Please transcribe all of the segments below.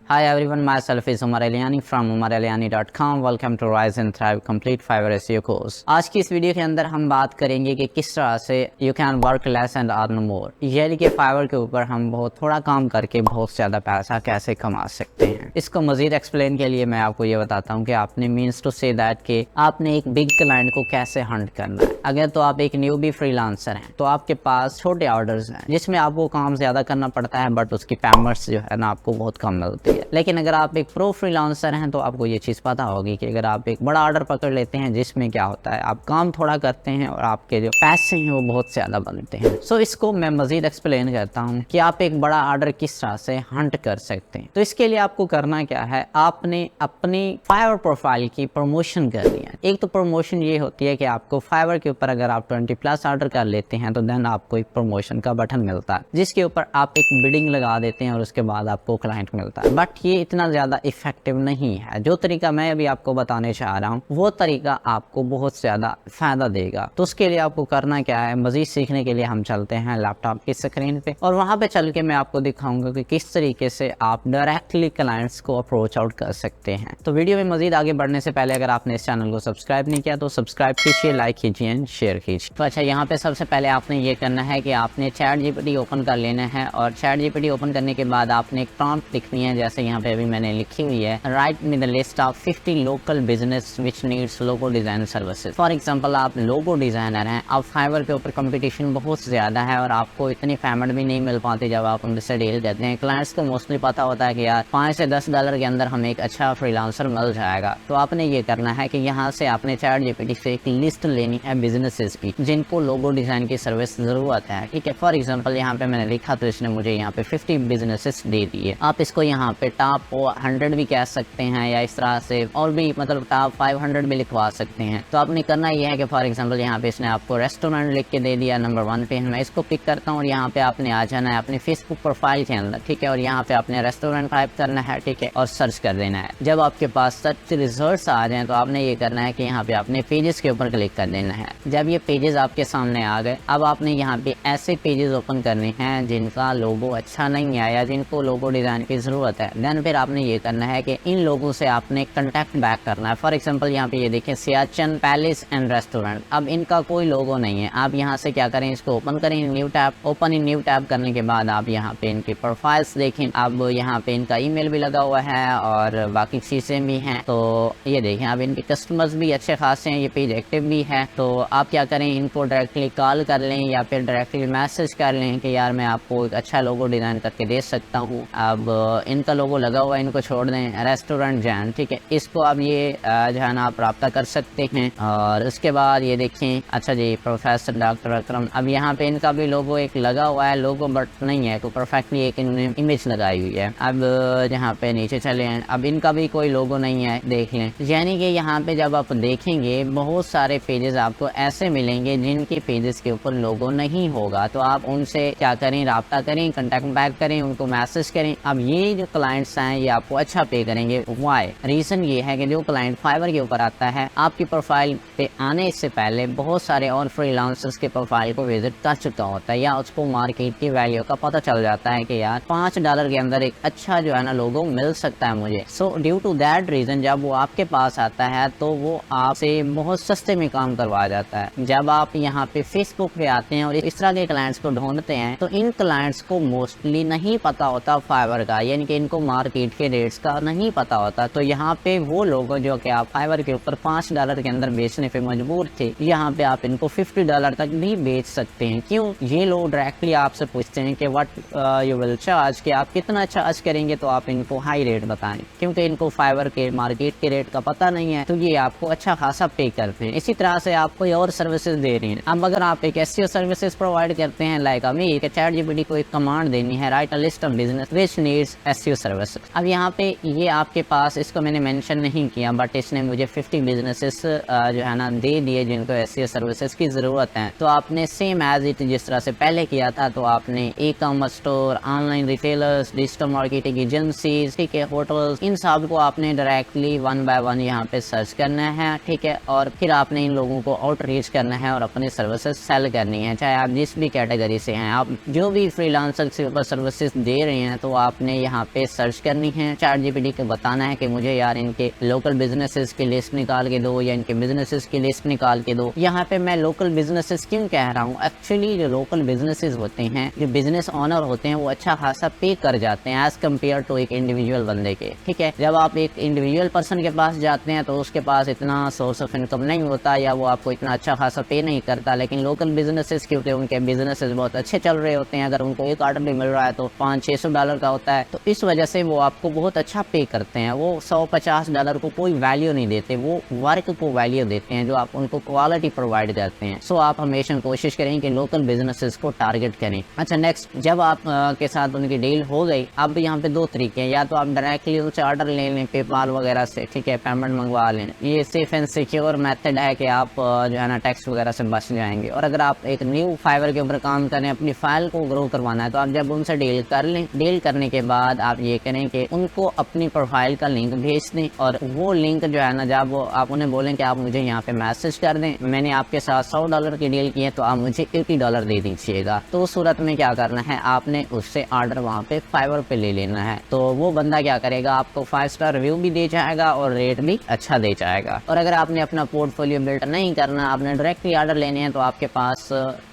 Hi everyone, myself is Umar Aliani from umaraliani.com. Welcome to Rise and Thrive Complete Fiverr SEO course. आज की इस video के अंदर हम बात करेंगे कि किस तरह से you can work less and earn more, यानी कि फाइवर के ऊपर हम बहुत थोड़ा काम करके बहुत ज़्यादा पैसा कैसे कमा सकते हैं। इसको मजीद एक्सप्लेन के लिए मैं आपको ये बताता हूँ कि आपने मीन्स टू से दैट कि आपने एक बिग क्लाइंट को कैसे हंट करना है। अगर तो आप एक न्यूबी फ्रीलांसर हैं तो आपके पास छोटे ऑर्डर्स हैं जिसमें आपको काम ज़्यादा करना पड़ता है बट उसकी पेमेंट्स जो है ना आपको बहुत कम मिलती है। लेकिन अगर आप एक प्रो फ्रीलांसर हैं तो आपको ये चीज़ पता होगी कि अगर आप एक बड़ा ऑर्डर पकड़ लेते हैं जिसमें क्या होता है आप काम थोड़ा करते हैं और आपके जो पैसे हैं वो बहुत ज़्यादा बनते हैं। सो इसको मैं मजीद एक्सप्लेन करता हूँ कि आप एक बड़ा ऑर्डर किस तरह से हंट कर सकते हैं। तो इसके लिए आपको करना क्या है, आपने अपनी फाइवर प्रोफाइल की प्रमोशन करनी है। एक तो प्रमोशन ये होती है कि आपको फाइवर के ऊपर अगर आप 20+ ऑर्डर कर लेते हैं तो देन आपको एक प्रमोशन का बटन मिलता है जिसके ऊपर आप एक बिडिंग लगा देते हैं और उसके बाद आपको क्लाइंट मिलता है। बट ये इतना ज़्यादा इफेक्टिव नहीं है। जो तरीका मैं अभी आपको बताने चाह रहा हूँ वो तरीका आपको बहुत ज़्यादा फायदा देगा। तो उसके लिए आपको करना क्या है, मजीद सीखने के लिए हम चलते हैं लैपटॉप की स्क्रीन पे और वहाँ पे चल के मैं आपको दिखाऊंगा कि किस तरीके से आप डायरेक्टली क्लाइंट्स को अप्रोच आउट कर सकते हैं। तो वीडियो में मजीद आगे बढ़ने से पहले अगर आपने इस चैनल को सब्सक्राइब नहीं किया तो सब्सक्राइब कीजिए, लाइक कीजिए एंड शेयर कीजिए। तो अच्छा, यहाँ पे सबसे पहले आपने ये करना है कि आपने चैट जीपीटी ओपन कर लेना है और चैट जीपीटी ओपन करने के बाद आपने एक प्रॉम्प्ट लिखनी है जैसे यहाँ पे अभी मैंने लिखी हुई है, right me the list of 50 local business which needs logo design services. For example आप लोगो डिजाइनर हैं, आप फाइवर के ऊपर कंपटीशन बहुत ज्यादा है और आपको इतनी पेमेंट भी नहीं मिल पाती जब आप उनसे डील करते हैं। क्लाइंट्स को मोस्टली पता होता है कि यार $5 से $10 के अंदर हमें एक अच्छा फ्रीलांसर मिल जाएगा। तो आपने ये करना है कि यहाँ से आपने चैट जीपीटी से एक लिस्ट लेनी है बिजनेसेस की जिनको लोगो डिजाइन की सर्विस जरूरत है। ठीक है, फॉर एग्जाम्पल यहाँ पे मैंने लिखा तो इसने मुझे यहाँ पे 50 बिजनेसेस दे दिए। आप इसको यहाँ पे टॉप 100 भी कह सकते हैं या इस तरह से और भी मतलब टॉप 500 भी लिखवा सकते हैं। तो आपने करना ये है कि फॉर एग्जांपल यहाँ पे इसने आपको रेस्टोरेंट लिख के दे दिया नंबर 1 पे। मैं इसको पिक करता हूँ और यहाँ पे आपने आ जाना है अपने फेसबुक प्रोफाइल के अंदर। ठीक है, और यहाँ पे आपने रेस्टोरेंट टाइप करना है। ठीक है, और सर्च कर देना है। जब आपके पास सर्च रिजल्ट आ जाए तो आपने ये करना है कि यहाँ पे आपने पेजेस के ऊपर क्लिक कर देना है। जब ये पेजेस आपके सामने आ गए अब आपने यहाँ पे ऐसे पेजेस ओपन करने हैं जिनका लोगो अच्छा नहीं है या जिनको लोगो डिजाइन की जरूरत है। देन फिर आपने ये करना है कि इन लोगों से आपने कांटेक्ट बैक करना है। फॉर एग्जांपल यहाँ पे ये देखिए सियाचिन पैलेस एंड रेस्टोरेंट, अब इनका कोई लोगो नहीं है। आप यहाँ से क्या करें, इसको ओपन करें, new tab, open in new tab करने के बाद आप यहाँ पे इनकी प्रोफाइल्स देखें। अब यहाँ पे इनका ईमेल भी लगा हुआ है और बाकी चीजें भी हैं। तो ये देखें अब इनके कस्टमर्स भी अच्छे खासे हैं, ये पेज एक्टिव भी है। तो आप क्या करें, इनको डायरेक्टली कॉल कर लें या फिर डायरेक्टली मैसेज कर लें कि यार मैं आपको एक अच्छा लोगो डिजाइन करके दे सकता हूँ। अब इनका लोगो लगा हुआ है, इनको छोड़ दें, रेस्टोरेंट जैन। ठीक है, इसको अब ये जो है ना आप रब्ता कर सकते हैं। और उसके बाद ये देखें, अच्छा जी प्रोफेसर डॉक्टर अकरम, अब यहाँ पे इनका भी लोगो एक लगा हुआ है, लोगो बट नहीं है तो परफेक्टली एक इन्होंने इमेज लगाई हुई है। अब यहाँ पे नीचे चले हैं, अब इनका भी कोई लोगो नहीं है, देख लें। यानी कि यहाँ पे जब आप देखेंगे बहुत सारे पेजेस आपको ऐसे मिलेंगे जिनके पेजेस के ऊपर लोगो नहीं होगा। तो आप उनसे क्या करें, रब्ता करें, कंटेक्ट बैक करें, उनको मैसेज करें। अब ये जो क्लाइंट्स हैं ये आपको अच्छा पे करेंगे। वाई रीजन ये है कि जो क्लाइंट फाइवर के ऊपर आता है आपकी प्रोफाइल पे आने से पहले बहुत सारे और फ्रीलांसर्स के प्रोफाइल को विजिट कर चुका होता है या उसको मार्केट की वैल्यू का पता चल जाता है कि यार $5 के अंदर एक अच्छा जो है ना लोगो मिल सकता है मुझे। So due to that reason जब वो आपके पास आता है तो वो आपसे बहुत सस्ते में काम करवा जाता है। जब आप यहाँ पे फेसबुक पे आते हैं और इस तरह के क्लाइंट्स को ढूंढते हैं तो इन क्लाइंट्स को मोस्टली नहीं पता होता फाइवर का, यानी कि इनको मार्केट के रेट्स का नहीं पता होता। तो यहाँ पे वो लोग जो कि आप फाइवर के ऊपर $5 के अंदर बेचने पे मजबूर थे, यहाँ पे आप इनको $50 तक भी बेच सकते हैं। क्यों, ये लोग डायरेक्टली आपसे पूछते हैं कि व्हाट यू विल चार्ज, कि आप कितना चार्ज करेंगे। तो आप इनको हाई रेट बताएं क्योंकि इनको फाइवर के मार्केट के रेट का पता नहीं है तो ये आपको अच्छा खासा पे करते हैं। इसी तरह से आप कोई और सर्विसेज दे रहे हैं। अब अगर आप एक एसईओ सर्विसेज प्रोवाइड करते हैं लाइक अभी चैट जीपीटी को एक कमांड देनी है, right a list of business which needs SEO services. अब यहाँ पे ये आपके पास, इसको मैंने मेंशन नहीं किया बट इसने मुझे 50 बिजनेसेस जो है ना दे दिए जिनको एसईओ सर्विसेज की जरूरत है। तो आपने सेम एज इट जिस तरह से पहले किया था, तो आपने e commerce store, online retailers, digital marketing agencies, ठीक है, होटल्स, इन सब को आपने डायरेक्टली 1 बाय 1 यहाँ पे सर्च करना है। ठीक है, और फिर आपने इन लोगों को आउटरीच करना है और अपनी सर्विसेज सेल करनी है, चाहे आप जिस भी कैटेगरी से हैं। आप जो भी फ्रीलांसर से ऊपर सर्विसेज दे रहे हैं तो आपने यहाँ पे सर्च करनी है, चैट जीपीटी को बताना है कि मुझे यार इनके लोकल बिजनेसेस की लिस्ट निकाल के दो या इनके बिजनेसेस की लिस्ट निकाल के दो। यहाँ पे मैं लोकल बिजनेसेस क्यों कह रहा हूँ, एक्चुअली जो लोकल बिजनेसेस होते हैं, जो बिजनेस ऑनर होते हैं, वो अच्छा खासा पे कर जाते हैं एज कम्पेयर टू एक इंडिविजुअल बंदे के। ठीक है, जब आप एक इंडिविजुअल पर्सन के पास जाते हैं तो उसके पास इतना सोर्स ऑफ इनकम नहीं होता या वो आपको इतना अच्छा खासा पे नहीं करता, लेकिन लोकल बिजनेसेस के होते हैं उनके बिजनेसेस बहुत अच्छे चल रहे होते हैं। अगर उनको एक ऑर्डर भी मिल रहा है तो $500-600 का होता है, तो इस वजह से वो आपको बहुत अच्छा पे करते हैं। वो $150 को कोई वैल्यू नहीं देते, वो वर्क को वैल्यू देते हैं जो आप उनको क्वालिटी प्रोवाइड करते हैं। सो आप हमेशा कोशिश करें कि लोकल बिजनेसेस को टारगेट करें। अच्छा, नेक्स्ट, जब आप के साथ उनकी डील हो गई, अब यहाँ पे दो तरीके हैं, या तो आप डायरेक्टली उनसे ऑर्डर ले लें पेपाल वगैरह से, ठीक है, पेमेंट मंगवा लें। ये सेफ एंड सिक्योर मेथड है कि आप जो है ना टैक्स वगैरह से बच जाएंगे। और अगर आप एक न्यू फाइवर के ऊपर काम करें, अपनी फाइल को ग्रो करवाना है, तो आप जब उनसे डील कर लें, डील करने के बाद आप ये करें कि उनको अपनी प्रोफाइल का लिंक भेज दें, और वो लिंक जो है ना, जब आप उन्हें बोलें कि आप मुझे यहाँ पे मैसेज कर दें, मैंने आपके साथ $100 की डील की है तो आप मुझे $80 दे दीजिएगा। तो उस सूरत में क्या करना है, आपने उससे ऑर्डर वहाँ पे फाइवर पे ले लेना है। तो वो बंदा क्या करेगा, आपको 5 स्टार रिव्यू भी दे जाएगा और रेट भी अच्छा दे जाएगा। और अगर आपने अपना पोर्टफोलियो बिल्ड नहीं करना, आपने डायरेक्टली ऑर्डर लेने हैं, तो आपके पास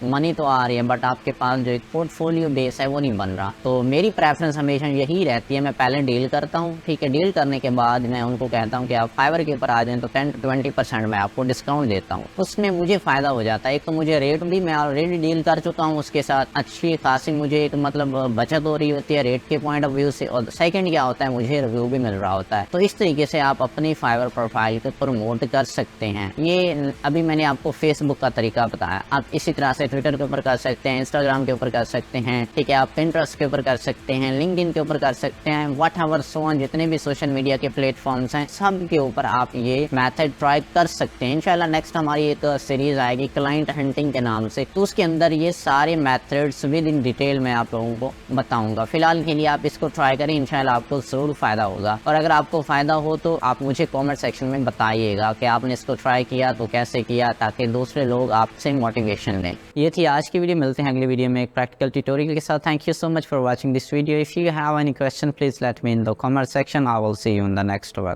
मनी तो आ रही है बट आपके पास जो एक पोर्टफोलियो बेस है वो नहीं बन रहा। तो मेरी प्रेफरेंस हमेशा यही रहती है, मैं पहले डील करता हूँ, ठीक है, डील करने के बाद मैं उनको कहता हूँ कि आप फाइवर के ऊपर आ जाएं तो 10-20% मैं आपको डिस्काउंट देता हूँ। उसमें मुझे फायदा हो जाता है। एक तो मुझे रेट भी, मैं ऑलरेडी डील कर चुका हूँ उसके साथ, अच्छी खासी मुझे एक मतलब बचत हो रही होती है रेट के पॉइंट ऑफ व्यू से, और सेकंड क्या होता है, मुझे रिव्यू भी मिल रहा होता है। तो इस तरीके से आप अपनी फाइवर प्रोफाइल को प्रमोट कर सकते हैं। ये अभी मैंने आपको फेसबुक का तरीका बताया, आप इसी तरह से ट्विटर के ऊपर कर सकते हैं, इंस्टाग्राम के ऊपर कर सकते हैं, ठीक है, आप पिंटरेस्ट के ऊपर कर सकते हैं, लिंक्डइन के ऊपर कर सकते हैं, व्हाटएवर सो ऑन, जितने भी सोशल मीडिया के प्लेटफॉर्म्स हैं सब के ऊपर आप ये मेथड ट्राई कर सकते हैं। इंशाल्लाह नेक्स्ट हमारी एक सीरीज आएगी क्लाइंट हंटिंग के नाम से, तो उसके अंदर ये सारे मेथड्स विद इन डिटेल मैं आप लोगों को बताऊंगा। फिलहाल के लिए आप इसको ट्राई करें, इंशाल्लाह आपको जरूर फायदा होगा। और अगर आपको फायदा हो तो आप मुझे कमेंट सेक्शन में बताइएगा कि आपने इसको ट्राई किया तो कैसे किया, ताकि दूसरे लोग आपसे मोटिवेशन लें। ये थी आज की वीडियो, मिलते हैं अगली वीडियो में एक प्रैक्टिकल ट्यूटोरियल के साथ। Thank you so much for watching this video. If you have any question please let me in the comment section. I will see you in the next one.